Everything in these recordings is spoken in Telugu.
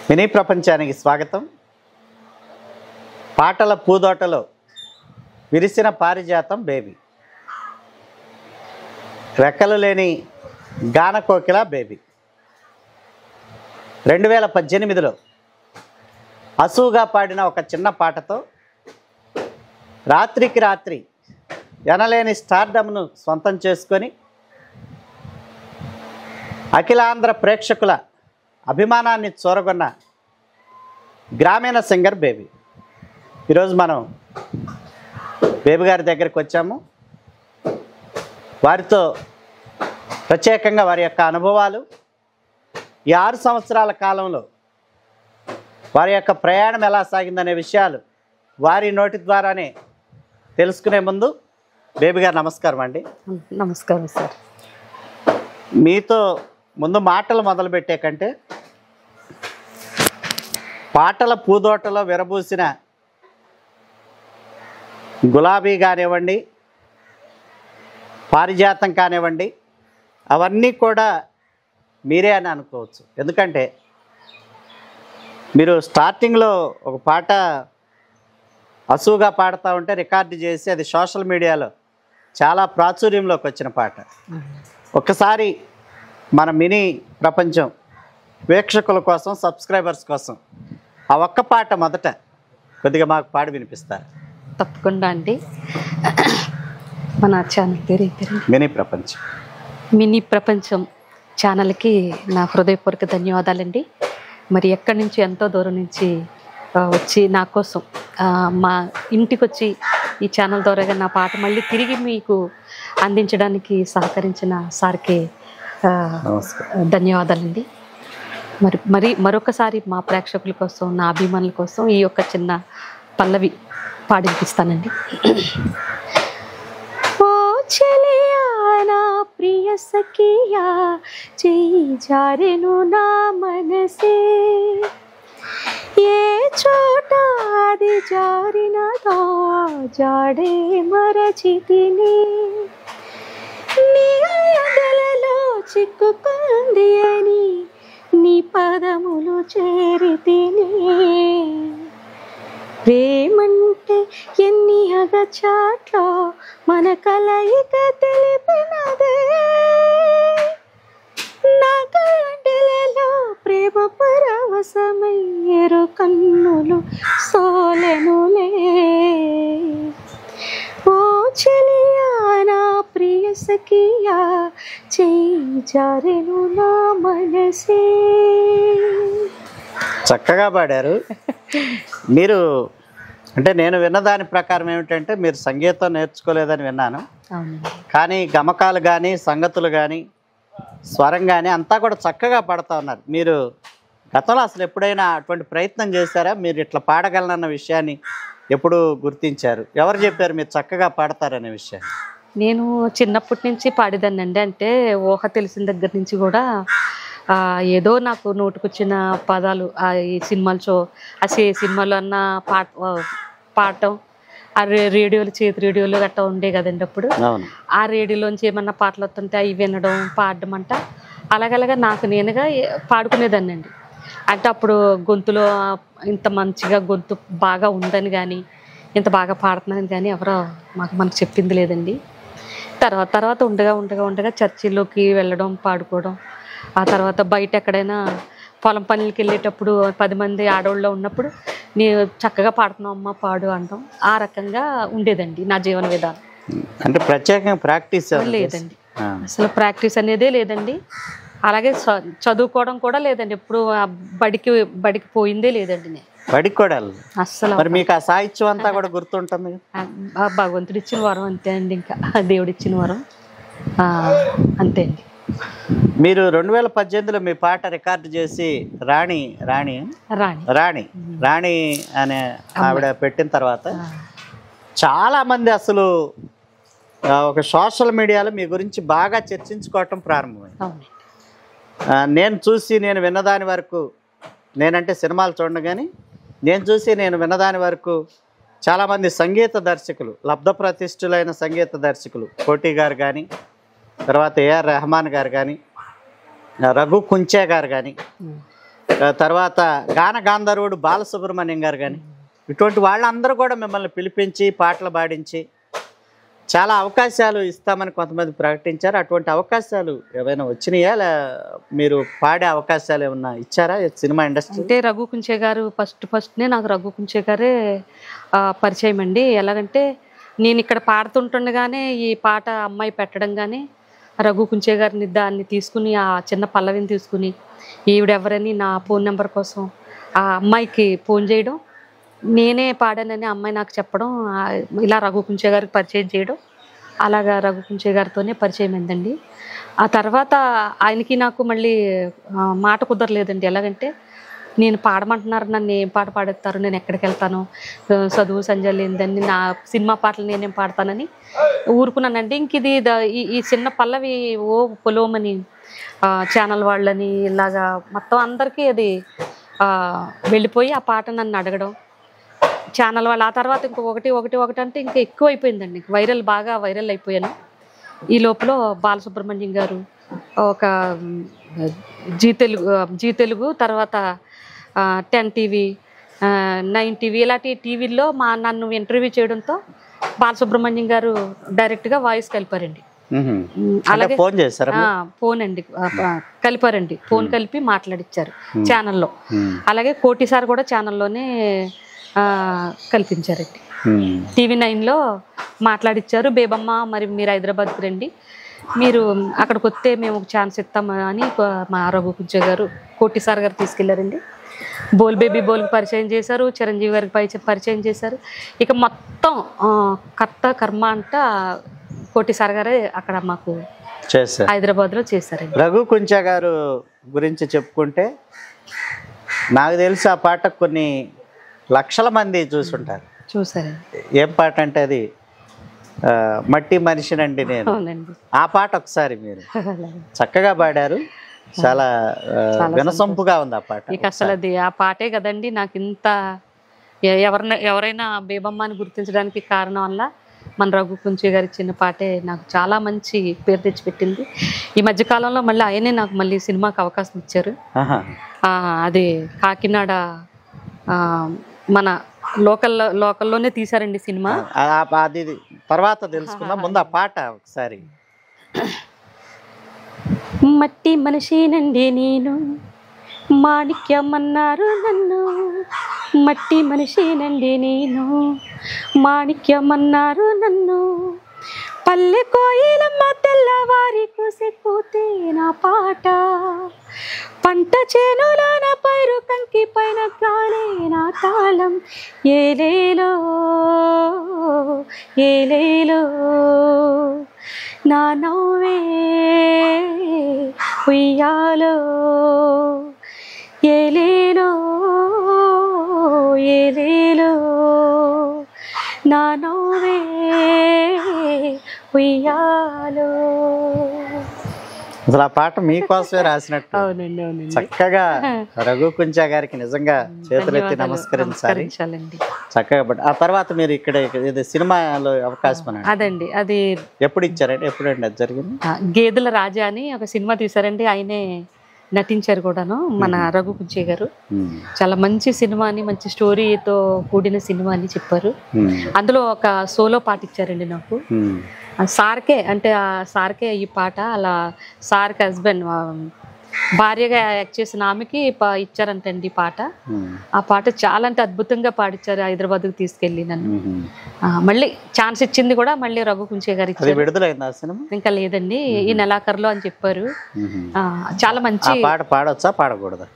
మినీ ప్రపంచానికి స్వాగతం. పాటల పూదోటలో విరిసిన పారిజాతం బేబీ, రెక్కలు లేని గానకోకిల బేబీ 2018లో అసువుగా పాడిన ఒక చిన్న పాటతో రాత్రికి రాత్రి ఎనలేని స్టార్డమ్ను సొంతం చేసుకొని అఖిలాంధ్ర ప్రేక్షకుల అభిమానాన్ని చూరగొన్న గ్రామీణ సింగర్ బేబీ. ఈరోజు మనం బేబీ గారి దగ్గరికి వచ్చాము. వారితో ప్రత్యేకంగా వారి యొక్క అనుభవాలు, ఈ 6 సంవత్సరాల కాలంలో వారి యొక్క ప్రయాణం ఎలా సాగిందనే విషయాలు వారి నోటి ద్వారానే తెలుసుకునే ముందు బేబీ గారు నమస్కారం అండి. నమస్కారం సార్. మీతో ముందు మాటలు మొదలుపెట్టే కంటే పాటల పూదోటలో విరబూసిన గులాబీ కానివ్వండి, పారిజాతం కానివ్వండి, అవన్నీ కూడా మీరే అని అనుకోవచ్చు. ఎందుకంటే మీరు స్టార్టింగ్లో ఒక పాట అసువుగా పాడుతూ ఉంటే రికార్డు చేసి అది సోషల్ మీడియాలో చాలా ప్రాచుర్యంలోకి వచ్చిన పాట. ఒక్కసారి మన మినీ ప్రపంచం వీక్షకుల కోసం, సబ్స్క్రైబర్స్ కోసం ఆ ఒక్క పాట మొదట కొద్దిగా మాకు పాడి వినిపిస్తారు. తప్పకుండా అండి. మన ఛానల్ పేరు మినీ ప్రపంచం. మినీ ప్రపంచం ఛానల్కి నా హృదయపూర్వక ధన్యవాదాలండి. మరి ఎక్కడి నుంచి ఎంతో దూరం నుంచి వచ్చి నా కోసం మా ఇంటికి వచ్చి ఈ ఛానల్ ద్వారా నా పాట మళ్ళీ తిరిగి మీకు అందించడానికి సహకరించిన సార్కి ధన్యవాదాలండి. మరి మరొకసారి మా ప్రేక్షకుల కోసం, నా అభిమానుల కోసం ఈ యొక్క చిన్న పల్లవి పాడిపిస్తానండి. ఓ చెలియా నా ప్రియ సఖియా, చెయ్యి జారెను నా మనసే, ఏ చోట అది జారినదో జాడే మరచితిని, నీ ఎదలలో చిక్కుకుంది అని నీ పదములు చేరితిని, ప్రేమంటే ఎన్ని అగచాట్లో మన కలయిక తెలిపినదే, నా కండలలో ప్రేమ పరవశమయ్యేరు కన్నులు సోలెనులే, ఓ చెలియా నా ప్రియ సఖియా, చెయ్యి జారెను నా మనసే. చక్కగా పాడారు. మీరు అంటే నేను విన్న దాని ప్రకారం ఏమిటంటే మీరు సంగీతం నేర్చుకోలేదని విన్నాను. కానీ గమకాలు కానీ, సంగతులు కానీ, స్వరం కానీ అంతా కూడా చక్కగా పాడుతూ ఉన్నారు. మీరు గతంలో అసలు ఎప్పుడైనా అటువంటి ప్రయత్నం చేశారా? మీరు ఇట్లా పాడగలనన్న విషయాన్ని ఎప్పుడు గుర్తించారు? ఎవరు చెప్పారు మీరు చక్కగా పాడతారనే విషయాన్ని? నేను చిన్నప్పటి నుంచి పాడేదాన్నండి. అంటే ఊహ తెలిసిన దగ్గర నుంచి కూడా ఏదో నాకు నోటుకొచ్చిన పదాలు ఈ సినిమాలో సినిమాలో అన్న పాడటం, ఆ రేడియోలు, చేతి రేడియోలు గట్టా ఉండే కదండి అప్పుడు. ఆ రేడియోలోంచి ఏమన్నా పాటలు వస్తుంటే అవి వినడం, పాడడం అంట అలాగలాగా నాకు నేనుగా పాడుకునేదాన్ని అండి. అంటే అప్పుడు గొంతులో ఇంత మంచిగా గొంతు బాగా ఉందని కానీ, ఇంత బాగా పాడుతున్నాను కానీ ఎవరో మనకు చెప్పింది లేదండి. తర్వాత ఉండగా చర్చిలోకి వెళ్ళడం, పాడుకోవడం, ఆ తర్వాత బయట ఎక్కడైనా పొలం పనులకి వెళ్ళేటప్పుడు 10 మంది ఆడవాళ్ళు ఉన్నప్పుడు నేను చక్కగా పాడుతున్నావు అమ్మ పాడు అంటాం. ఆ రకంగా ఉండేదండి నా జీవన విధానం. అంటే ప్రత్యేకంగా ప్రాక్టీస్ లేదండి, అసలు ప్రాక్టీస్ అనేదే లేదండి. అలాగే చదువుకోవడం కూడా లేదండి. ఎప్పుడు బడికి పోయిందే లేదండి. నేను బడికి కూడా అస్సలు. మరి మీకు ఆ సాహిత్యం అంతా కూడా గుర్తుంటుంది? భగవంతుడు ఇచ్చిన వరం అంతే అండి, ఇంకా దేవుడిచ్చిన వరం అంతే అండి. మీరు 2018లో మీ పాట రికార్డు చేసి రాణి రాణి రాణి రాణి అనే ఆవిడ పెట్టిన తర్వాత చాలామంది అసలు ఒక సోషల్ మీడియాలో మీ గురించి బాగా చర్చించుకోవటం ప్రారంభమైంది. నేను విన్నదాని వరకు, నేనంటే సినిమాలు చూడను కానీ నేను విన్నదాని వరకు చాలామంది సంగీత దర్శకులు, లబ్ధ ప్రతిష్ఠులైన సంగీత దర్శకులు, కోటి గారు కానీ, తర్వాత ఏఆర్ రెహమాన్ గారు కానీ, రఘు కుంచే గారు కానీ, తర్వాత గాన గాంధర్వుడు బాలసుబ్రహ్మణ్యం గారు కానీ ఇటువంటి వాళ్ళందరూ కూడా మిమ్మల్ని పిలిపించి పాటలు పాడించి చాలా అవకాశాలు ఇస్తామని కొంతమంది ప్రకటించారు. అటువంటి అవకాశాలు ఏమైనా వచ్చినాయా? మీరు పాడే అవకాశాలు ఏమన్నా ఇచ్చారా సినిమా ఇండస్ట్రీ? అంటే రఘు కుంచే గారు ఫస్ట్నే నాకు రఘు కుంచే గారే పరిచయం అండి. ఎలాగంటే నేను ఇక్కడ పాడుతుంటుండగానే ఈ పాట అమ్మాయి పెట్టడం కానీ రఘు కుంచే గారిని దాన్ని తీసుకుని ఆ చిన్న పల్లవిని తీసుకుని ఈవిడెవరని నా ఫోన్ నెంబర్ కోసం ఆ అమ్మాయికి ఫోన్ చేయడం, నేనే పాడానని అమ్మాయి నాకు చెప్పడం, ఇలా రఘు కుంచే గారికి పరిచయం చేయడం, అలాగా రఘు కుంచే గారితోనే పరిచయం అయిందండి. ఆ తర్వాత ఆయనకి నాకు మళ్ళీ మాట కుదరలేదండి. ఎలాగంటే నేను పాడమంటున్నారు, నన్ను ఏం పాట పాడేస్తారు, నేను ఎక్కడికి వెళ్తాను, చదువు సంజయ్ లేదని నా సినిమా పాటలు నేనేం పాడతానని ఊరుకున్నానండి. ఇంక ఇది ఈ చిన్న పల్లవి ఓ పొలోమని ఛానల్ వాళ్ళని ఇలాగా మొత్తం అందరికీ అది వెళ్ళిపోయి ఆ పాట నన్ను అడగడం ఛానల్ వాళ్ళు. ఆ తర్వాత ఒకటి అంటే ఇంకా ఎక్కువ అయిపోయిందండి, బాగా వైరల్ అయిపోయాను. ఈ లోపల బాలసుబ్రహ్మణ్యం గారు ఒక జీ తెలుగు తర్వాత 10 టీవీ 9 టీవీ ఇలాంటి టీవీల్లో నన్ను ఇంటర్వ్యూ చేయడంతో బాలసుబ్రహ్మణ్యం గారు డైరెక్ట్గా వాయిస్ కలిపారండి. అలాగే ఫోన్ అండి కలిపారండి, ఫోన్ కలిపి మాట్లాడిచ్చారు ఛానల్లో. అలాగే కోటి సార్ కూడా ఛానల్లోనే కల్పించారండి. టీవీ 9లో మాట్లాడిచ్చారు. బేబమ్మ మరి మీరు హైదరాబాద్కి రండి, మీరు అక్కడికి వస్తే మేము ఒక ఛాన్స్ ఇస్తాం అని మా రఘు కుంచే గారు కోటి సార్ గారు తీసుకెళ్లారండి. బోల్ బేబీ బోల్కి పరిచయం చేశారు, చిరంజీవి గారికి పరిచయం చేశారు. ఇక మొత్తం కర్మ అంట కోటి సార్ గారే అక్కడ మాకు హైదరాబాద్లో చేశారండి. రఘు కుంచే గారు గురించి చెప్పుకుంటే నాకు తెలిసి ఆ పాట కొన్ని లక్షల మంది చూసుంటారు. చూసారండి. ఏం పాట అంటే అది మట్టి మనిషినండి నేను. ఆ పాట ఒకసారి మీరు చక్కగా పాడారు, చాలా వినసొంపుగా ఉంది ఆ పాట. ఇక అసలు అది ఆ పాటే కదండి నాకు ఇంత ఎవరైనా బేబమ్మని గుర్తించడానికి కారణం వల్ల మన రఘు కుంచే గారు ఇచ్చిన పాటే నాకు చాలా మంచి పేరు తెచ్చిపెట్టింది. ఈ మధ్యకాలంలో మళ్ళీ ఆయనే నాకు మళ్ళీ సినిమాకి అవకాశం ఇచ్చారు. అది కాకినాడ మన లోకల్లోనే తీశారండి సినిమా. అది తర్వాత తెలుసుకుందాం, ముందు ఆ పాట ఒకసారి. మట్టి మనిషినండి నేను, మాణిక్యమన్నారు నన్ను, మట్టి మనిషినండి నేను, మాణిక్యమన్నారు నన్ను, పల్లె కోయిలమ్మ తెల్లవారి కూసెక్కుతే నా పాట, పంట చేనులోన పైరు కంకి పైన గాలే నా తాళం, ఏలేలో ఏలేలో నా నవ్వే ఉయ్యాలో, ఏలేలో ఏలేలో నా నవ్వే ఉయ్యాలో. అసలు ఆ పాట మీకోసమే రాసినట్టు. అవునండి, అవునండి. చక్కగా రఘు కుంచే గారికి నిజంగా చేతులెత్తి నమస్కరించాలి. చక్కగా. ఆ తర్వాత మీరు ఇక్కడ సినిమాలో అవకాశం అదండి, అది ఎప్పుడు ఇచ్చారండి? ఎప్పుడండి అది జరిగింది? గేదెల రాజా అని ఒక సినిమా తీశారండి, ఆయనే నటించారు కూడాను మన రఘు కుంచే గారు. చాలా మంచి సినిమా అని, మంచి స్టోరీతో కూడిన సినిమా అని చెప్పారు. అందులో ఒక సోలో పాట ఇచ్చారండి నాకు. సార్కే అంటే ఆ సార్కే ఈ పాట, అలా సార్కి హస్బెండ్ భార్యగా యాక్ట్ చేసిన ఆమెకి ఇచ్చారంటండి పాట. ఆ పాట చాలా అంటే అద్భుతంగా పాడిచ్చారు. హైదరాబాద్కి తీసుకెళ్ళి నన్ను మళ్ళీ ఛాన్స్ ఇచ్చింది కూడా మళ్ళీ రఘు కుంచే గారు ఇచ్చారు. ఇంకా లేదండి, ఈ నెలాఖరులో అని చెప్పారు. చాలా మంచి పాట. పాడొచ్చా పాడకూడదా?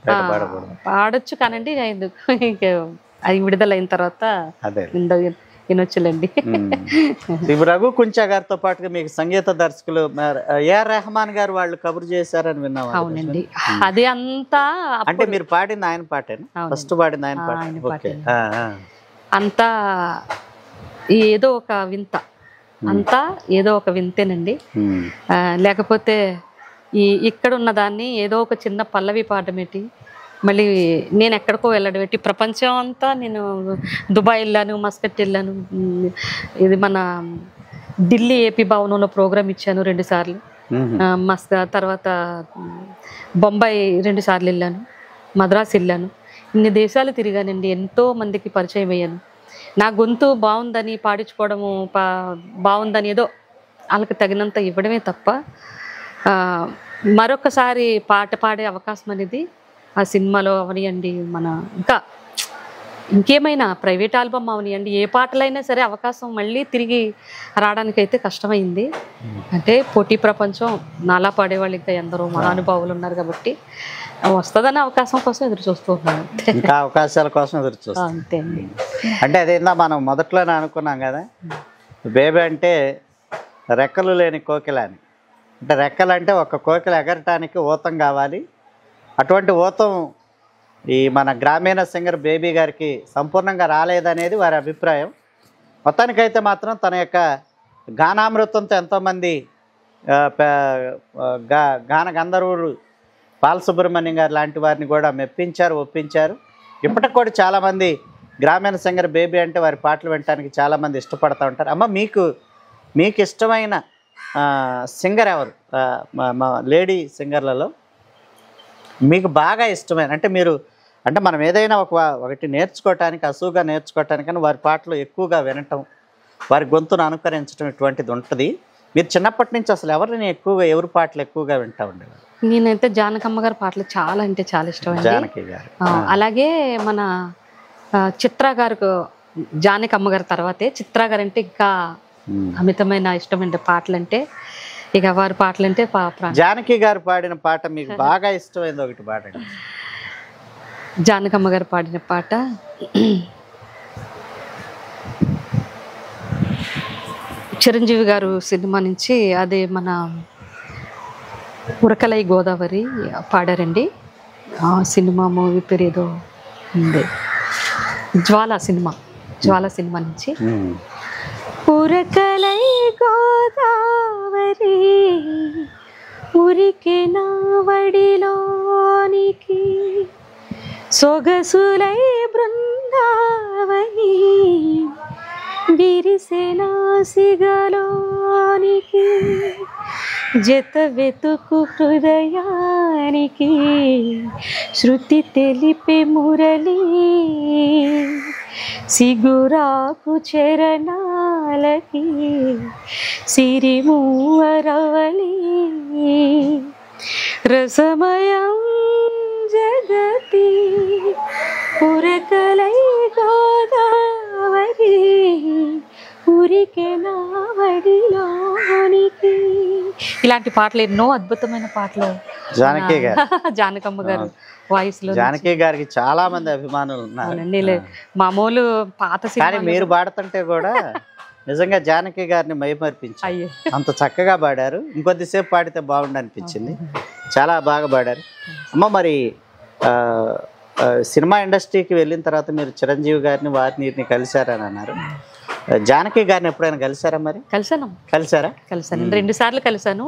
పాడొచ్చు కానండి, అది విడుదలైన తర్వాత వినొచ్చులేండి. రఘు కుంచే గారితో పాటుగా మీకు సంగీత దర్శకులు ఏఆర్ రెహమాన్ గారు వాళ్ళు కబురు చేశారని విన్నాం. అవునండి, అది అంతా అంటే మీరు పాడింది ఆయన పాటేనా? ఫస్ట్ పాడింది ఆయన పాట. అంతా ఏదో ఒక వింత, అంతా ఏదో ఒక వింతేనండి. లేకపోతే ఇక్కడ ఉన్న దాన్ని ఏదో ఒక చిన్న పల్లవి పాడమేటి, మళ్ళీ నేను ఎక్కడికో వెళ్ళడం పెట్టి ప్రపంచం అంతా నేను దుబాయ్ వెళ్ళాను, మస్కట్ వెళ్ళాను, ఇది మన ఢిల్లీ ఏపీ భవనంలో ప్రోగ్రామ్ ఇచ్చాను 2 సార్లు, తర్వాత బొంబాయి 2 సార్లు వెళ్ళాను. మద్రాసు వెళ్ళాను, ఇన్ని దేశాలు తిరిగానండి, ఎంతో మందికి పరిచయం అయ్యాను. నా గొంతు బాగుందని పాడించుకోవడము, బాగుందని ఏదో వాళ్ళకి తగినంత ఇవ్వడమే తప్ప మరొకసారి పాట పాడే అవకాశం అనేది ఆ సినిమాలో అవనియండి, మన ఇంకేమైనా ప్రైవేట్ ఆల్బమ్ అవనియండి, ఏ పాటలైనా సరే అవకాశం మళ్ళీ తిరిగి రావడానికైతే కష్టమైంది. అంటే పోటీ ప్రపంచం, నాలా పాడేవాళ్ళు ఇంకా ఎందరో మహానుభావులు ఉన్నారు కాబట్టి వస్తుందనే అవకాశం కోసం ఎదురు చూస్తూ ఉన్నాను. ఇంకా అవకాశాల కోసం ఎదురు చూస్తాం అంతే అండి. అంటే అదేందా మనం మొదట్లోనే అనుకున్నాం కదా, బేబీ అంటే రెక్కలు లేని కోకిల అని. అంటే రెక్కలు అంటే ఒక కోకిల ఎగరటానికి ఊతం కావాలి. అటువంటి ఊతం ఈ మన గ్రామీణ సింగర్ బేబీ గారికి సంపూర్ణంగా రాలేదనేది వారి అభిప్రాయం. మొత్తానికైతే మాత్రం తన యొక్క గానామృతంతో ఎంతోమంది గాన గంధర్వులు బాలసుబ్రహ్మణ్యం గారు లాంటి వారిని కూడా మెప్పించారు, ఒప్పించారు. ఇప్పటికి కూడా చాలామంది గ్రామీణ సింగర్ బేబీ అంటే వారి పాటలు వినడానికి చాలామంది ఇష్టపడుతూ ఉంటారు. అమ్మ, మీకు ఇష్టమైన సింగర్ ఎవరు? మా లేడీ సింగర్లలో మీకు బాగా ఇష్టమైన, అంటే మీరు అంటే మనం ఏదైనా ఒకటి నేర్చుకోవటానికి, అసువుగా నేర్చుకోవటానికని వారి పాటలు ఎక్కువగా వినటం, వారి గొంతును అనుకరించడం ఇటువంటిది ఉంటుంది. మీరు చిన్నప్పటి నుంచి అసలు ఎవరి పాటలు ఎక్కువగా వింటూ ఉండేవారు? నేనైతే జానకమ్మ గారి పాటలు చాలా అంటే చాలా ఇష్టం అండి. జానకి గారు, అలాగే మన చిత్ర గారు, జానకమ్మ గారి తర్వాతే చిత్ర గారు అంటే ఇంకా అమితమైన ఇష్టం అండి పాటలు అంటే. ఇక వారి పాటలు అంటే జానకి గారు పాడిన పాట మీకు బాగా ఇష్టమైంది ఒకటి పాడండి. జానకమ్మ గారు పాడిన పాట చిరంజీవి గారు సినిమా నుంచి, అదే మన ఉరకలై గోదావరి పాడారండి. ఆ సినిమా మూవీ పేరు ఏదో ఉంది, జ్వాల సినిమా నుంచి. ఉరకలై గోదావరి ఉరికెన వడిలోనికి, సొగసులై బృందావని విరిసెన సిగలోనికి, జత వెతుకు హృదయానికి శృతి తెలిపే మురళి, సిగురాకు చరణాలకి సిరిమూవరవలి, రసమయం జగతి ఉరకలై గోదావరి ఉరికెన వడిలోనికి. ఇలాంటి పాటలు ఎన్నో అద్భుతమైన పాటలు జానకమ్మ గారు వాయిస్ లో. జానకి గారికి చాలా మంది అభిమానులు ఉన్నారు. మామూలు పాత సినిమా మీరు పాడుతుంటే కూడా నిజంగా జానకి గారిని మైమర్పించి అంత చక్కగా పాడారు. ఇంకొద్దిసేపు పాడితే బాగుండు అనిపించింది. చాలా బాగా పాడారు. అమ్మ, మరి సినిమా ఇండస్ట్రీకి వెళ్ళిన తర్వాత మీరు చిరంజీవి గారిని వారిని కలిశారని అన్నారు. జానకి గారిని ఎప్పుడైనా కలిసారా? మరి కలిసాను 2 సార్లు కలిసాను.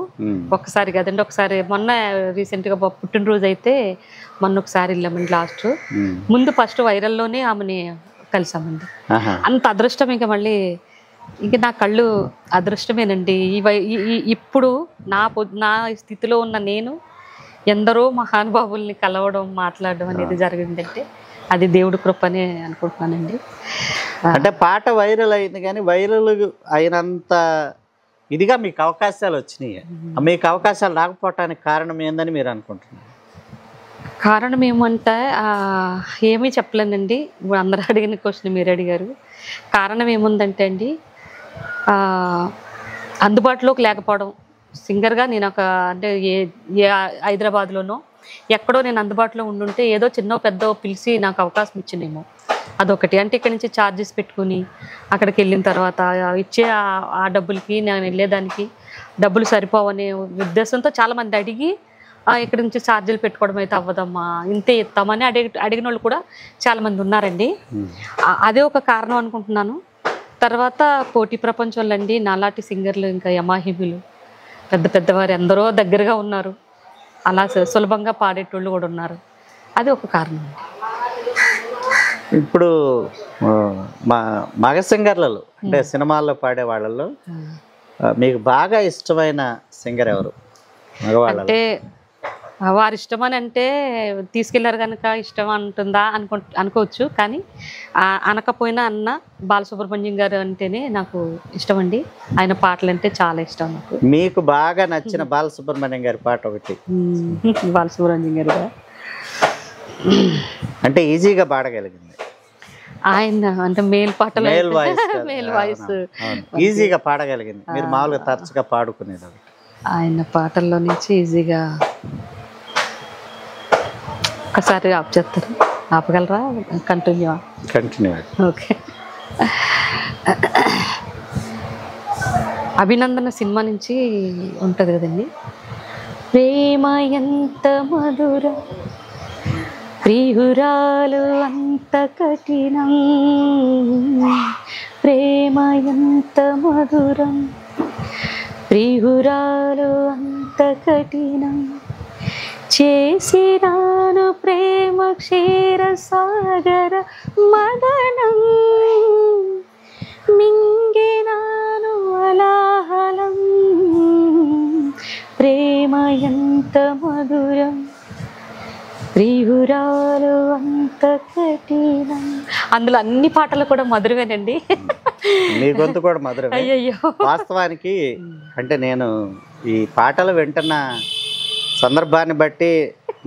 ఒక్కసారి కదండి, ఒకసారి మొన్న రీసెంట్గా పుట్టినరోజు అయితే మొన్న ఒకసారి వెళ్ళామండి. లాస్ట్ ముందు ఫస్ట్ వైరల్లోనే ఆమెని కలిసామండి. అంత అదృష్టం ఇంకా మళ్ళీ ఇంక నా కళ్ళు అదృష్టమేనండి. ఇప్పుడు నా స్థితిలో ఉన్న నేను ఎందరో మహానుభావుల్ని కలవడం, మాట్లాడడం అనేది జరిగిందంటే అది దేవుడి కృపనే అనుకుంటున్నానండి. అంటే పాట వైరల్ అయింది, కానీ వైరల్ అయినంత ఇదిగా మీకు అవకాశాలు వచ్చినాయి. మీకు అవకాశాలు రాకపోవటానికి కారణం ఏందని మీరు అనుకుంటున్నారు? కారణం ఏమంటే ఏమీ చెప్పలేనండి. ఇప్పుడు అందరూ అడిగిన క్వశ్చన్ మీరు అడిగారు. కారణం ఏముందంటే అండి, అందుబాటులోకి లేకపోవడం. సింగర్గా నేను అంటే ఏ హైదరాబాద్లోనో ఎక్కడో నేను అందుబాటులో ఉండుంటే ఏదో చిన్న పెద్ద పిలిచి నాకు అవకాశం ఇచ్చిందేమో, అదొకటి. అంటే ఇక్కడ నుంచి ఛార్జెస్ పెట్టుకుని అక్కడికి వెళ్ళిన తర్వాత ఇచ్చే ఆ డబ్బులకి నేను వెళ్ళేదానికి డబ్బులు సరిపోవనే ఉద్దేశంతో చాలామంది అడిగి ఇక్కడి నుంచి ఛార్జీలు పెట్టుకోవడం అయితే అవ్వదమ్మా, ఇంతే ఇస్తామని అడిగిన వాళ్ళు కూడా చాలామంది ఉన్నారండి. అదే ఒక కారణం అనుకుంటున్నాను. తర్వాత పోటీ ప్రపంచంలో అండి నాలాంటి సింగర్లు ఇంకా యమాహిములు పెద్ద పెద్దవారు ఎందరో దగ్గరగా ఉన్నారు. అలా సులభంగా పాడేటోళ్ళు కూడా ఉన్నారు. అది ఒక కారణం. ఇప్పుడు మగ సింగర్లలో అంటే సినిమాల్లో పాడే వాళ్ళలో మీకు బాగా ఇష్టమైన సింగర్ ఎవరు? అంటే వారి ఇష్టం అని అంటే తీసుకెళ్లారు కనుక ఇష్టం అంటుందా అనుకోవచ్చు. కానీ అనకపోయినా అన్న బాలసుబ్రహ్మణ్యం గారు అంటేనే నాకు ఇష్టం అండి. ఆయన పాటలు అంటే చాలా ఇష్టం నాకు. మీకు బాగా నచ్చిన బాలసుబ్రహ్మణ్యం గారి పాట ఒకటి? బాలసుబ్రహ్మణ్యం గారు అంటే ఈజీగా పాడగలిగింది ఆయన, అంటే మేల్ పాటలు, మేల్ వాయిస్ ఈజీగా పాడగలిగింది. మీరు మామూలుగా తరచుగా పాడుకునేది ఆయన పాటల్లో నుంచి ఈజీగా. ఒకసారి ఆప్ చేస్తారు, ఆపగలరా? కంటిన్యూ. ఓకే. అభినందన సినిమా నుంచి ఉంటుంది కదండి. ప్రేమ ఎంత మధురం, ప్రియురాలు అంత కఠినం, ప్రేమ ఎంత మధురం, ప్రియురాలు అంత కఠినం, చేసినాను ప్రేమ క్షీర సాగర మదనం, మింగినాను అలాహలం, ప్రేమ ఎంత మధురం, ప్రియురాలు అంత కఠినం. అందులో అన్ని పాటలు కూడా మధురమేనండి. మీ గొంతు కూడా మధురమే. అయ్యయ్యో. వాస్తవానికి అంటే నేను ఈ పాటలు వింటున్న సందర్భాన్ని బట్టి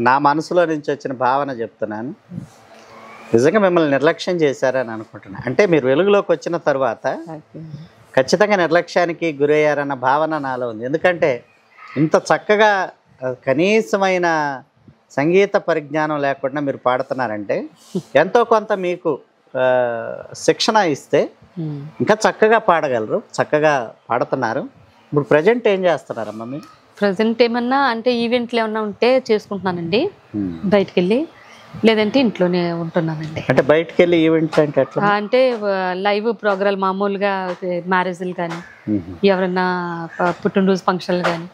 నా మనసులో నుంచి వచ్చిన భావన చెప్తున్నాను. నిజంగా మిమ్మల్ని నిర్లక్ష్యం చేశారని అనుకుంటున్నాను. అంటే మీరు వెలుగులోకి వచ్చిన తర్వాత ఖచ్చితంగా నిర్లక్ష్యానికి గురయ్యారన్న భావన నాలో ఉంది. ఎందుకంటే ఇంత చక్కగా కనీసమైన సంగీత పరిజ్ఞానం లేకుండా మీరు పాడుతున్నారంటే ఎంతో కొంత మీకు శిక్షణ ఇస్తే ఇంకా చక్కగా పాడగలరు, చక్కగా పాడుతున్నారు. ఇప్పుడు ప్రజెంట్ ఏం చేస్తున్నారమ్మా మీరు? ప్రజెంట్ ఏమన్నా అంటే ఈవెంట్లు ఏమన్నా ఉంటే చేసుకుంటున్నానండి, బయటికి వెళ్ళి, లేదంటే ఇంట్లోనే ఉంటున్నానండి. అంటే బయటికి వెళ్ళి ఈవెంట్స్ అంటే ఎట్లా? అంటే లైవ్ ప్రోగ్రాం మామూలుగా మ్యారేజ్లు కానీ, ఎవరైనా పుట్టినరోజు ఫంక్షన్లు కానీ,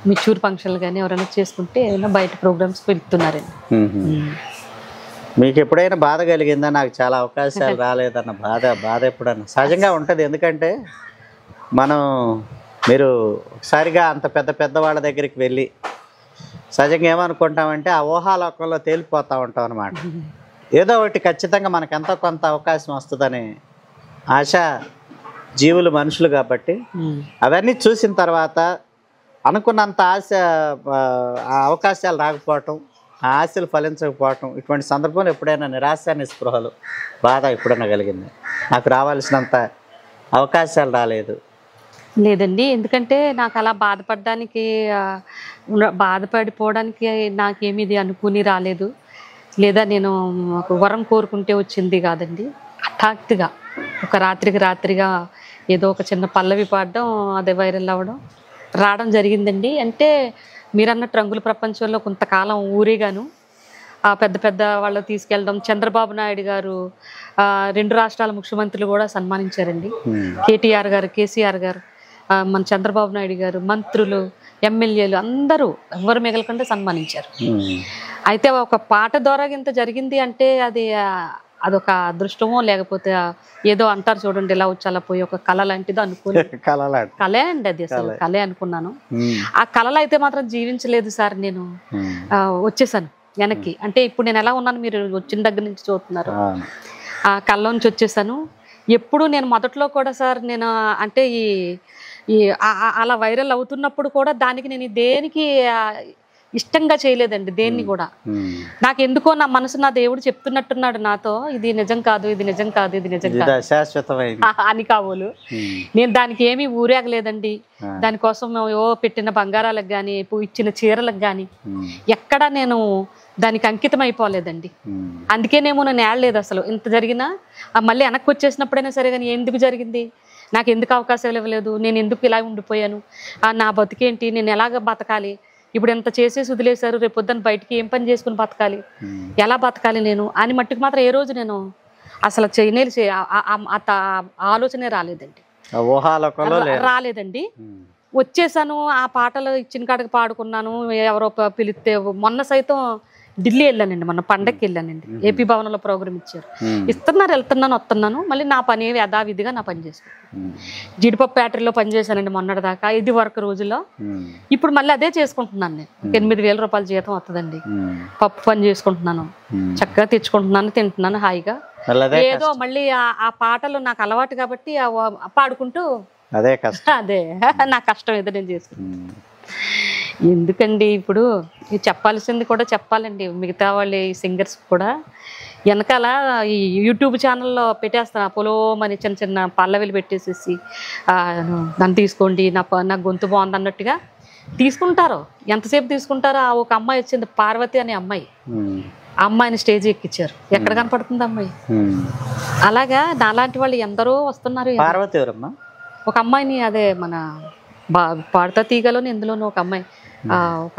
మెచ్యూర్ ఫంక్షన్లు కానీ ఎవరైనా చేసుకుంటే ఏమైనా బయట ప్రోగ్రామ్స్ వెళ్తున్నారండి. మీకు ఎప్పుడైనా బాధ కలిగిందా? నాకు చాలా అవకాశాలు రాలేదన్న బాధ ఎప్పుడన్నా సహజంగా ఉంటుంది. ఎందుకంటే మీరు ఒకసారిగా అంత పెద్ద వాళ్ళ దగ్గరికి వెళ్ళి సహజంగా ఏమనుకుంటామంటే ఆ ఊహాలోకంలో తేలిపోతూ ఉంటాం అన్నమాట. ఏదో ఒకటి ఖచ్చితంగా మనకు ఎంతో కొంత అవకాశం వస్తుందని ఆశ జీవులు, మనుషులు కాబట్టి అవన్నీ చూసిన తర్వాత అనుకున్నంత అవకాశాలు రాకపోవటం, ఆ ఆశలు ఫలించకపోవటం, ఇటువంటి సందర్భంలో ఎప్పుడైనా నిరాశ, నిస్పృహలు, బాధ ఎప్పుడైనా కలిగింది? నాకు రావాల్సినంత అవకాశాలు రాలేదు. లేదండి, ఎందుకంటే నాకు అలా బాధపడిపోవడానికి నాకేమి ఇది అనుకుని రాలేదు, లేదా నేను ఒక వరం కోరుకుంటే వచ్చింది కాదండి. హఠాత్తుగా ఒక రాత్రిగా ఏదో ఒక చిన్న పల్లవి పాడడం, అదే వైరల్ అవ్వడం, రావడం జరిగిందండి. అంటే మీరు అన్నట్టు రంగుల ప్రపంచంలో కొంతకాలం ఊరేగాను. ఆ పెద్ద వాళ్ళు తీసుకెళ్ళడం, చంద్రబాబు నాయుడు గారు 2 రాష్ట్రాల ముఖ్యమంత్రులు కూడా సన్మానించారండి. కేటీఆర్ గారు, కేసీఆర్ గారు, మన చంద్రబాబు నాయుడు గారు, మంత్రులు, ఎమ్మెల్యేలు అందరూ ఎవరు మిగలకుండా సన్మానించారు. అయితే ఒక పాట ద్వారా ఇంత జరిగింది అంటే అదొక అదృష్టమో లేకపోతే ఏదో అంటారు చూడండి, ఇలా వచ్చి అలా పోయి ఒక కళ లాంటిదో అనుకుని, కళే అండి అది, అసలు కళే అనుకున్నాను. ఆ కళలు అయితే మాత్రం జీవించలేదు సార్. నేను వచ్చేసాను వెనక్కి. అంటే ఇప్పుడు నేను ఎలా ఉన్నాను మీరు వచ్చిన దగ్గర నుంచి చూస్తున్నారు. ఆ కళ్ళ నుంచి వచ్చేసాను. ఎప్పుడు నేను మొదట్లో కూడా సార్ నేను అంటే అలా వైరల్ అవుతున్నప్పుడు కూడా దానికి నేను దేనికి ఇష్టంగా చేయలేదండి, దేన్ని కూడా. నాకు ఎందుకో నా మనసు, నా దేవుడు చెప్తున్నట్టున్నాడు నాతో, ఇది నిజం కాదు, ఇది నిజం కాదు, ఇది నిజం కాదు అని కాబోలు. నేను దానికి ఏమీ ఊరేగలేదండి. దానికోసం పెట్టిన బంగారాలకు కానీ, ఇచ్చిన చీరలకు కానీ ఎక్కడా నేను దానికి అంకితం అయిపోలేదండి. అందుకేనేమో నేను ఏడలేదు అసలు. ఇంత జరిగినా మళ్ళీ వెనక్కి వచ్చేసినప్పుడైనా సరే కానీ ఎందుకు జరిగింది, నాకు ఎందుకు అవకాశాలు ఇవ్వలేదు, నేను ఎందుకు ఇలా ఉండిపోయాను, నా బతికేంటి, నేను ఎలాగ బతకాలి, ఇప్పుడు ఎంత చేసేసి వదిలేశారు, రేపు పొద్దున్న బయటికి ఏం పని చేసుకుని బతకాలి, ఎలా బతకాలి నేను అని మట్టుకు మాత్రం ఏ రోజు నేను అసలు ఆలోచనే రాలేదండి, రాలేదండి. వచ్చేసాను, ఆ పాటలు ఇచ్చిన కాడికి పాడుకున్నాను. ఎవరో పిలిస్తే మొన్న సైతం ఢిల్లీ వెళ్ళానండి, మొన్న పండగకి వెళ్ళానండి. ఏపీ భవనంలో ప్రోగ్రామ్ ఇచ్చారు, ఇస్తున్నారు, వెళ్తున్నాను వస్తున్నాను, మళ్ళీ నా పని యథావిధిగా నా పని చేసుకుంటాను. జీడిపప్పు ఫ్యాక్టరీలో పనిచేశానండి మొన్నటిదాకా 5 వరకు రోజుల్లో. ఇప్పుడు మళ్ళీ అదే చేసుకుంటున్నాను నేను. 8,000 రూపాయల జీతం వస్తుందండి. పప్పు పని చేసుకుంటున్నాను, చక్కగా తెచ్చుకుంటున్నాను, తింటున్నాను హాయిగా. ఏదో మళ్ళీ ఆ పాటలు నాకు అలవాటు కాబట్టి పాడుకుంటూ అదే కష్టం, అదే నా కష్టం ఏదో నేను చేసుకుంటాను. ఎందుకండి ఇప్పుడు చెప్పాల్సింది కూడా చెప్పాలండి. మిగతా వాళ్ళు ఈ సింగర్స్ కూడా వెనకాల ఈ యూట్యూబ్ ఛానల్లో పెట్టేస్తాను, పొలోమని చిన్న చిన్న పల్లవిలు పెట్టేసేసి దాన్ని తీసుకోండి, నా గొంతు బాగుంది అన్నట్టుగా తీసుకుంటారు. ఎంతసేపు తీసుకుంటారో. ఒక అమ్మాయి వచ్చింది, పార్వతి అనే అమ్మాయి, ఆ అమ్మాయిని స్టేజ్ ఎక్కించారు. ఎక్కడ కనపడుతుంది అమ్మాయి? అలాగా నాలాంటి వాళ్ళు ఎందరో వస్తున్నారు. పార్వతి ఎవరమ్మా? ఒక అమ్మాయిని, అదే మన పాడతా తీగలోని ఎందులోనూ ఒక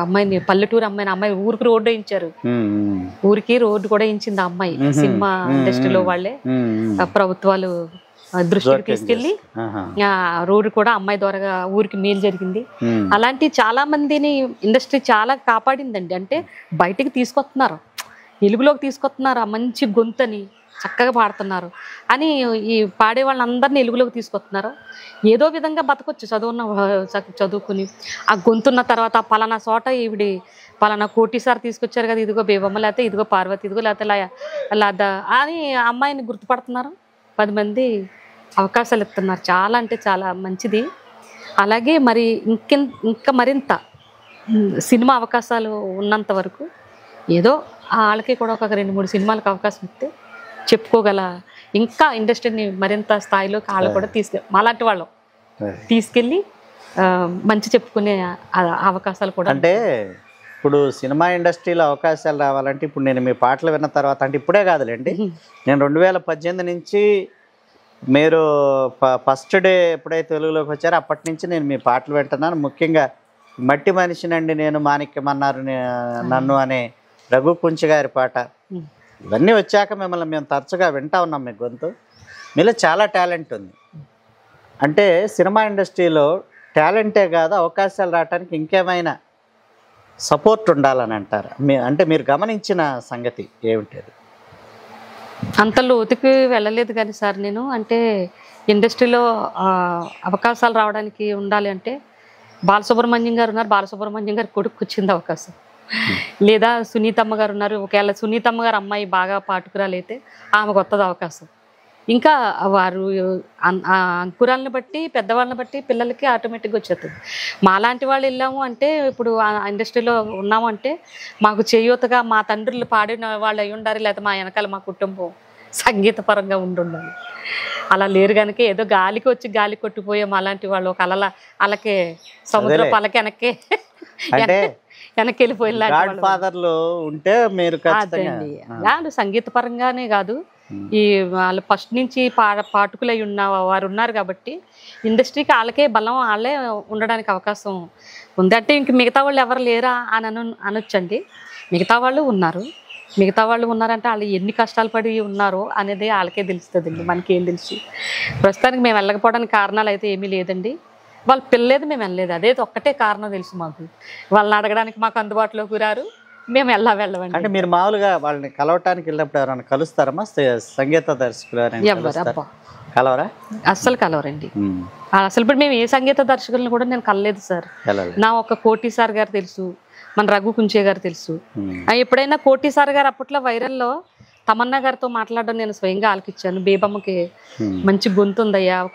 అమ్మాయిని పల్లెటూరు అమ్మాయి ఊరికి రోడ్డు వేయించారు. ఊరికి రోడ్డు కూడా వేయించింది ఆ అమ్మాయి. సినిమా ఇండస్ట్రీలో వాళ్ళే ప్రభుత్వాలు దృష్టికి తీసుకెళ్లి రోడ్డు కూడా అమ్మాయి ద్వారా ఊరికి మేలు జరిగింది. అలాంటి చాలా మందిని ఇండస్ట్రీ చాలా కాపాడిందండి. అంటే బయటికి తీసుకొస్తున్నారు, వెలుగులోకి తీసుకొస్తున్నారు. ఆ మంచి గొంతని చక్కగా పాడుతున్నారు అని ఈ పాడే వాళ్ళందరినీ వెలుగులోకి తీసుకొస్తున్నారు. ఏదో విధంగా బతకొచ్చు చదువుకుని. ఆ గొంతున్న తర్వాత పలానా చోట ఈవిడి పలానా కోటిసారి తీసుకొచ్చారు కదా, ఇదిగో బేబమ్మ, లేకపోతే ఇదిగో పార్వతి, ఇదిగో లేకపోతే లాదా అని అమ్మాయిని గుర్తుపడుతున్నారు. 10 మంది అవకాశాలు ఇస్తున్నారు. చాలా అంటే చాలా మంచిది. అలాగే మరి ఇంకా మరింత సినిమా అవకాశాలు ఉన్నంత వరకు ఏదో వాళ్ళకి కూడా ఒక 2-3 సినిమాలకు అవకాశం ఇస్తే చెప్పుకోగల ఇంకా ఇండస్ట్రీని మరింత స్థాయిలోకి వాళ్ళు కూడా మాలాంటి వాళ్ళు తీసుకెళ్ళి మంచి చెప్పుకునే అవకాశాలు కూడా. అంటే ఇప్పుడు సినిమా ఇండస్ట్రీలో అవకాశాలు రావాలంటే ఇప్పుడు నేను మీ పాటలు విన్న తర్వాత, అంటే ఇప్పుడే కాదులేండి, నేను 2018 నుంచి మీరు ఫస్ట్ డే ఎప్పుడైతే తెలుగులోకి వచ్చారో అప్పటి నుంచి నేను మీ పాటలు వింటున్నాను. ముఖ్యంగా మట్టి మనిషినండి నేను మాణిక్యమన్నారు నన్ను అనే రఘు కుంచి గారి పాట, ఇవన్నీ వచ్చాక మిమ్మల్ని మేము తరచుగా వింటా ఉన్నాం. మీ గొంతు, మీలో చాలా టాలెంట్ ఉంది. అంటే సినిమా ఇండస్ట్రీలో టాలెంటే కాదు, అవకాశాలు రావడానికి ఇంకేమైనా సపోర్ట్ ఉండాలని అంటారు. అంటే మీరు గమనించిన సంగతి ఏమిటి? అంత లోతుకి వెళ్ళలేదు కానీ సార్ నేను, అంటే ఇండస్ట్రీలో అవకాశాలు రావడానికి ఉండాలి అంటే బాలసుబ్రహ్మణ్యం గారు ఉన్నారు, బాలసుబ్రహ్మణ్యం గారి కొడుకు వచ్చింది అవకాశం. లేదా సునీతమ్మ గారు ఉన్నారు, ఒకవేళ సునీతమ్మ గారు అమ్మాయి బాగా పాటుకురాలైతే ఆమెకు వస్తుంది అవకాశం. ఇంకా వారు అంకురాలను బట్టి పెద్దవాళ్ళని బట్టి పిల్లలకి ఆటోమేటిక్గా వచ్చేస్తుంది. మాలాంటి వాళ్ళు వెళ్ళాము అంటే, ఇప్పుడు ఇండస్ట్రీలో ఉన్నాము అంటే మాకు చేయూతగా మా తండ్రులు పాడిన వాళ్ళు అయి ఉండాలి, లేకపోతే మా వెనకాల మా కుటుంబం సంగీతపరంగా ఉండాలి. అలా లేరు కనుక ఏదో గాలికి వచ్చి గాలి కొట్టిపోయే మాలాంటి వాళ్ళు ఒక అలకే సముద్రపు అలకి వెనక్కి వెళ్ళిపోయిన సంగీత పరంగానే కాదు, ఈ వాళ్ళు ఫస్ట్ నుంచి పాటుకులై ఉన్న వారు ఉన్నారు కాబట్టి ఇండస్ట్రీకి వాళ్ళకే బలం, వాళ్ళే ఉండడానికి అవకాశం ఉంది. అంటే ఇంక మిగతా వాళ్ళు ఎవరు లేరా అని అనొచ్చండి. మిగతా వాళ్ళు ఉన్నారంటే వాళ్ళు ఎన్ని కష్టాలు పడి ఉన్నారో అనేది వాళ్ళకే తెలుస్తుందండి, మనకేం తెలుసు. ప్రస్తుతానికి మేము వెళ్ళకపోవడానికి కారణాలు అయితే ఏమీ లేదండి. వాళ్ళు పిల్లలేదు, మేము వెళ్ళలేదు, అదే ఒక్కటే కారణం తెలుసు మాకు. వాళ్ళని అడగడానికి మాకు అందుబాటులోకి రారు, మేము వెళ్ళవండి. అంటే మీరు మామూలుగా వాళ్ళని కలవటానికి వెళ్ళినప్పుడు ఎవరైనా కలుస్తారమ్మా? సంగీత దర్శకులు కలవరా? అస్సలు కలవరండి. అసలు ఇప్పుడు మేము ఏ సంగీత దర్శకులను కూడా నేను కలలేదు సార్. నా ఒక కోటి సార్ గారు తెలుసు, మన రఘు కుంచే గారు తెలుసు. ఎప్పుడైనా కోటి సార్ గారు అప్పట్లో వైరల్లో తమన్నా గారితో మాట్లాడడం నేను స్వయంగా ఆలకిచ్చాను. బేబమ్మకి మంచి గొంతు ఉందయ్యా, ఒక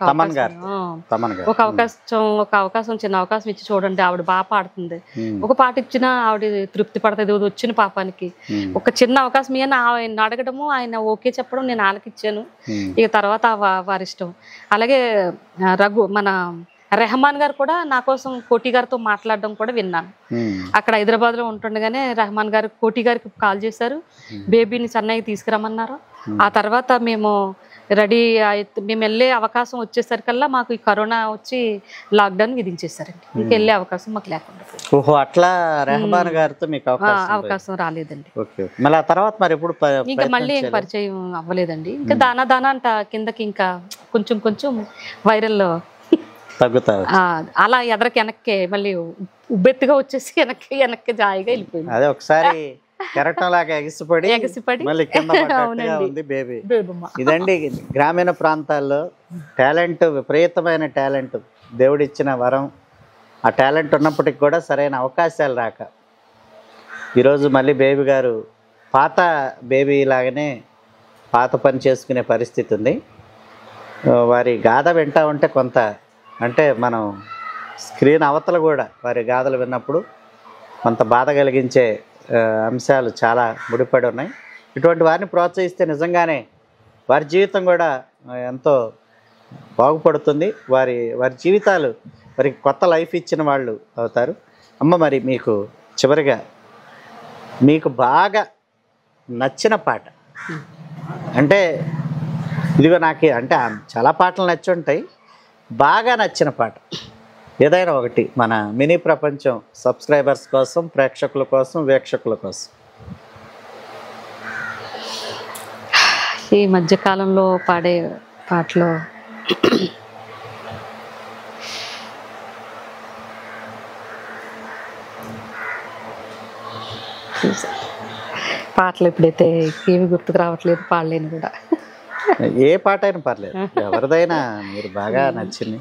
అవకాశం చిన్న అవకాశం ఇచ్చి చూడండి, ఆవిడ బాగా పాడుతుంది, ఒక పాట ఇచ్చినా ఆవిడ తృప్తి పడుతుంది వచ్చిన పాపానికి. ఒక చిన్న అవకాశం ఇవ్వని ఆయన అడగడము, ఆయన ఓకే చెప్పడం నేను ఆలకిచ్చాను. ఇక తర్వాత వారిష్టం. అలాగే మన రెహమాన్ గారు కూడా నా కోసం కోటి గారితో మాట్లాడడం కూడా విన్నాను. అక్కడ హైదరాబాద్ లో ఉంటుండగానే రెహమాన్ గారు కోటి గారికి కాల్ చేశారు, బేబీని చెన్నైకి తీసుకురమ్మన్నారు. ఆ తర్వాత మేము వెళ్ళే అవకాశం వచ్చేసరికల్లా మాకు ఈ కరోనా వచ్చి లాక్డౌన్ విధించేశారండి. ఇంకా వెళ్ళే అవకాశం మాకు లేకుండా. అట్లా రెహమాన్ గారితో మీకు అవకాశం రాలేదండి. ఇంకా మళ్ళీ ఏం పరిచయం అవ్వలేదండి. ఇంకా దానా అంట కిందకి ఇంకా కొంచెం వైరల్లో అలా వెనక్కి మళ్ళీ ఉబ్బెత్తుగా వచ్చేసి వెనక్కి జాయిగా వెళ్ళిపోయింది. అదే ఒకసారి కెరటంలాగా ఎగిసిపడి మళ్ళీ కింద పడ్డట్టుగా ఉంది బేబీ. ఇదండి గ్రామీణ ప్రాంతాల్లో టాలెంట్, విపరీతమైన టాలెంట్, దేవుడిచ్చిన వరం. ఆ టాలెంట్ ఉన్నప్పటికి కూడా సరైన అవకాశాలు రాక ఈరోజు మళ్ళీ బేబీ గారు పాత బేబీ లాగానే పాత పని చేసుకునే పరిస్థితి ఉంది. వారి గాథ వింటా ఉంటే కొంత అంటే మనం స్క్రీన్ అవతల కూడా వారి గాథలు విన్నప్పుడు కొంత బాధ కలిగించే అంశాలు చాలా ముడిపడి ఉన్నాయి. ఇటువంటి వారిని ప్రోత్సహిస్తే నిజంగానే వారి జీవితం కూడా ఎంతో బాగుపడుతుంది. వారి జీవితాలు వారికి కొత్త లైఫ్ ఇచ్చిన వాళ్ళు అవుతారు. అమ్మ, మరి మీకు చివరిగా మీకు బాగా నచ్చిన పాట అంటే ఇదిగో నాకు అంటే చాలా పాటలు నచ్చి ఉంటాయి, బాగా నచ్చిన పాట ఏదైనా ఒకటి మన మినీ ప్రపంచం సబ్స్క్రైబర్స్ కోసం, ప్రేక్షకుల కోసం, వీక్షకుల కోసం. ఈ మధ్యకాలంలో పాడే పాటలో పాటలు ఇప్పుడైతే ఏమి గుర్తుకు రావట్లేదు, పాడలేను కూడా. ఏ పాట అయినా పర్లేదు, ఎవరిదైనా మీరు బాగా నచ్చింది.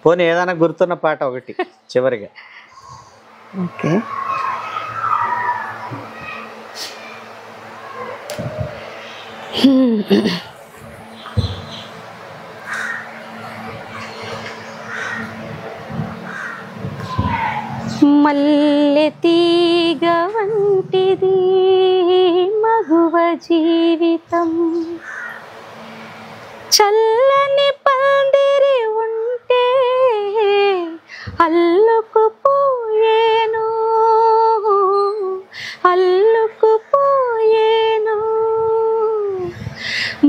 పోనీ ఏదైనా గుర్తున్న పాట ఒకటి చివరిగా. ఓకే, మల్లె తీగ వంటిది మగువ జీవితం, చల్లని పందిరి ఉంటే అల్లుకుపోయేను, అల్లుకుపోయేను,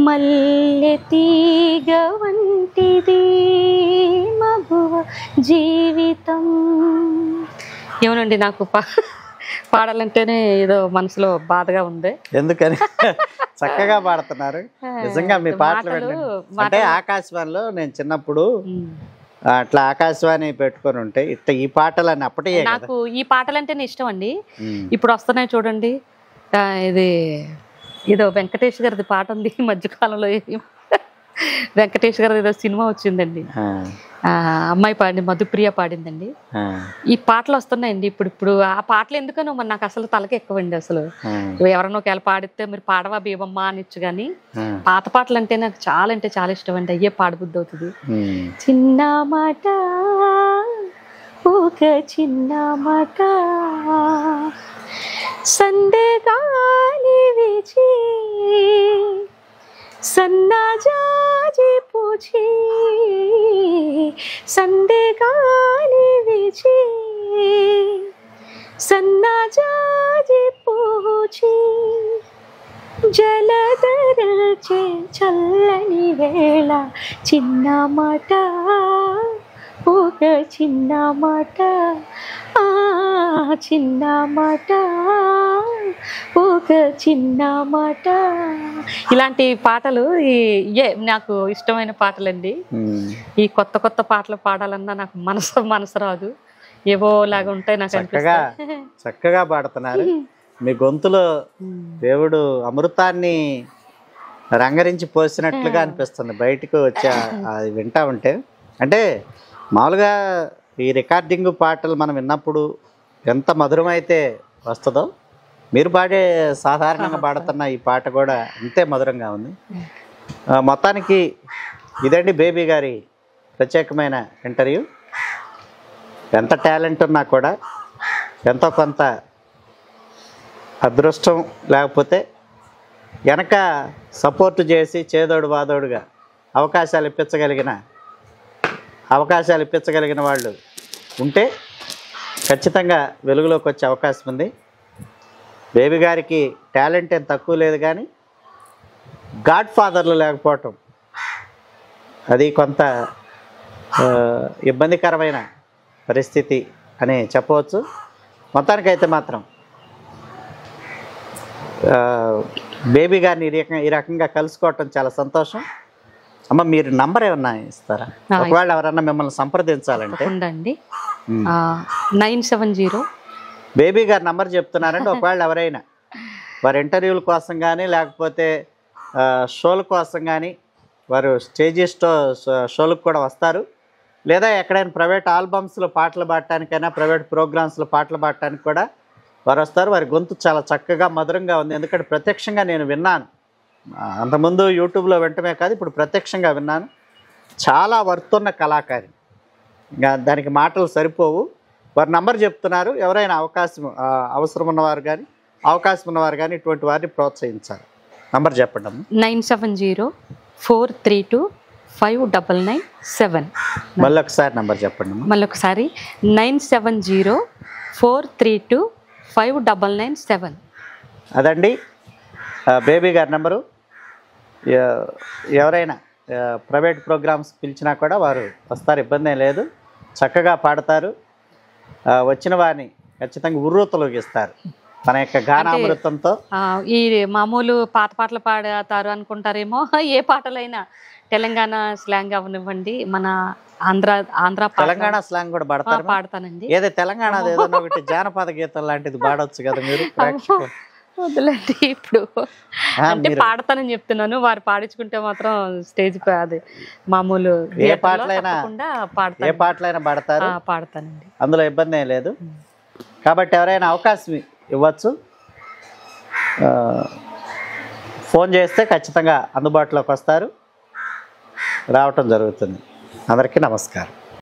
మల్లె తీగ వంటిది మగువ జీవితం. ఏమోనండి, నాకు పాడాలంటేనే ఏదో మనసులో బాధగా ఉంది. ఎందుకని? చక్కగా పాడుతున్నారు నిజంగా మీ పాటలు. అంటే ఆకాశవాణిలో నేను చిన్నప్పుడు అట్లా ఆకాశవాణి పెట్టుకొని ఉంటే ఇట్లా ఈ పాటలు అని అప్పటి నాకు ఈ పాటలు అంటేనే ఇష్టం అండి. ఇప్పుడు వస్తున్నాయి చూడండి, ఇది ఏదో వెంకటేష్ గారిది పాట ఉంది ఈ మధ్యకాలంలో, వెంకటేష్ గారి ఏదో సినిమా వచ్చిందండి, అమ్మాయి పాడింది, మధుప్రియ పాడిందండి. ఈ పాటలు వస్తున్నాయండి ఇప్పుడు. ఆ పాటలు ఎందుకనో మరి నాకు అసలు తలకి ఎక్కువండి. అసలు ఎవరన్నా ఒకవేళ పాడితే మీరు పాడవా బీబమ్మ అనిచ్చు, కానీ పాత పాటలు అంటే నాకు చాలా అంటే చాలా ఇష్టం అండి. అయ్యే పాడబుద్ధి అవుతుంది. చిన్న మాట ఒక చిన్న మాట, సందేగాలి విచి సన్నాజాజి పూచి, సందేగాలి విచి సన్నాజాజి పూచి, జలధరల్చే చల్లని వేళ చిన్న మాట ఒక చిన్న మాట, చిన్న మాట ఒక చిన్న మాట. ఇలాంటి పాటలు నాకు ఇష్టమైన పాటలండి. ఈ కొత్త కొత్త పాటలు పాడాలన్నా నాకు మనసు రాదు, ఏవో లాగా ఉంటాయి నాకు. చక్కగా పాడుతున్నారు. మీ గొంతులో దేవుడు అమృతాన్ని రంగరించి పోసినట్లుగా అనిపిస్తుంది బయటకు వచ్చి అది వింటా ఉంటే. అంటే మామూలుగా ఈ రికార్డింగ్ పాటలు మనం విన్నప్పుడు ఎంత మధురమైతే వస్తుందో, మీరు పాడే సాధారణంగా పాడుతున్న ఈ పాట కూడా అంతే మధురంగా ఉంది. మొత్తానికి ఇదండి బేబీ గారి ప్రత్యేకమైన ఇంటర్వ్యూ. ఎంత టాలెంట్ ఉన్నా కూడా ఎంతో కొంత అదృష్టం లేకపోతే వెనక సపోర్టు చేసి చేదోడు వాదోడుగా అవకాశాలు ఇప్పించగలిగిన వాళ్ళు ఉంటే ఖచ్చితంగా వెలుగులోకి వచ్చే అవకాశం ఉంది. బేబీ గారికి టాలెంట్ ఏం తక్కువ లేదు, కానీ గాడ్ ఫాదర్లు లేకపోవటం అది కొంత ఇబ్బందికరమైన పరిస్థితి అని చెప్పవచ్చు. మొత్తానికైతే మాత్రం బేబీ గారిని ఈ రకంగా కలుసుకోవటం చాలా సంతోషం. అమ్మ, మీరు నంబర్ ఏమన్నా ఇస్తారా? ఒకవేళ ఎవరన్నా మిమ్మల్ని సంప్రదించాలంటే ఉండండి. 970 బేబీ గారి నంబర్ చెప్తున్నారంటే ఒకవేళ ఎవరైనా వారి ఇంటర్వ్యూల కోసం కానీ లేకపోతే షోల కోసం కానీ వారు షోలకు కూడా వస్తారు. లేదా ఎక్కడైనా ప్రైవేట్ ఆల్బమ్స్లో పాటలు పాడటానికైనా ప్రైవేట్ ప్రోగ్రామ్స్లో పాటలు పాడటానికి కూడా వారు వస్తారు. వారి గొంతు చాలా చక్కగా మధురంగా ఉంది. ఎందుకంటే ప్రత్యక్షంగా నేను విన్నాను. అంతకుముందు యూట్యూబ్లో వినటమే కాదు, ఇప్పుడు ప్రత్యక్షంగా విన్నాను. చాలా వర్తున్న కళాకారి, ఇంకా దానికి మాటలు సరిపోవు. వారి నంబర్ చెప్తున్నారు. ఎవరైనా అవసరం ఉన్నవారు కానీ ఇటువంటి వారిని ప్రోత్సహించాలి. నంబర్ చెప్పండి అమ్మ. 9704325997. మళ్ళీ ఒకసారి నంబర్ చెప్పండి అమ్మ. మళ్ళీ ఒకసారి 9704325997. అదండి బేబీ గారి నెంబరు. ఎవరైనా ప్రైవేట్ ప్రోగ్రామ్స్ పిలిచినా కూడా వారు వస్తారు, ఇబ్బంది ఏం లేదు. చక్కగా పాడతారు. వచ్చిన వారిని ఖచ్చితంగా ఉర్రూతలోగిస్తారు తన యొక్క గానామృతంతో. ఈ మామూలు పాత పాటలు పాడతారు అనుకుంటారేమో. ఏ పాటలైనా తెలంగాణ స్లాంగ్ అవనివ్వండి, మన ఆంధ్ర తెలంగాణ స్లాంగ్ కూడా పాడతానండి. ఏదో తెలంగాణ ఏదైనా ఒకటి జానపద గీతం లాంటిది పాడవచ్చు కదా మీరు. వద్దులేండి ఇప్పుడు, అంటే పాడతానని చెప్తున్నాను. వారు పాడించుకుంటే మాత్రం స్టేజ్ అది మామూలు ఏ పాటలైనా పాడతానండి, అందులో ఇబ్బంది ఏం లేదు. కాబట్టి ఎవరైనా అవకాశం ఇవ్వచ్చు. ఫోన్ చేస్తే ఖచ్చితంగా అందుబాటులోకి వస్తారు, రావటం జరుగుతుంది. అందరికీ నమస్కారం.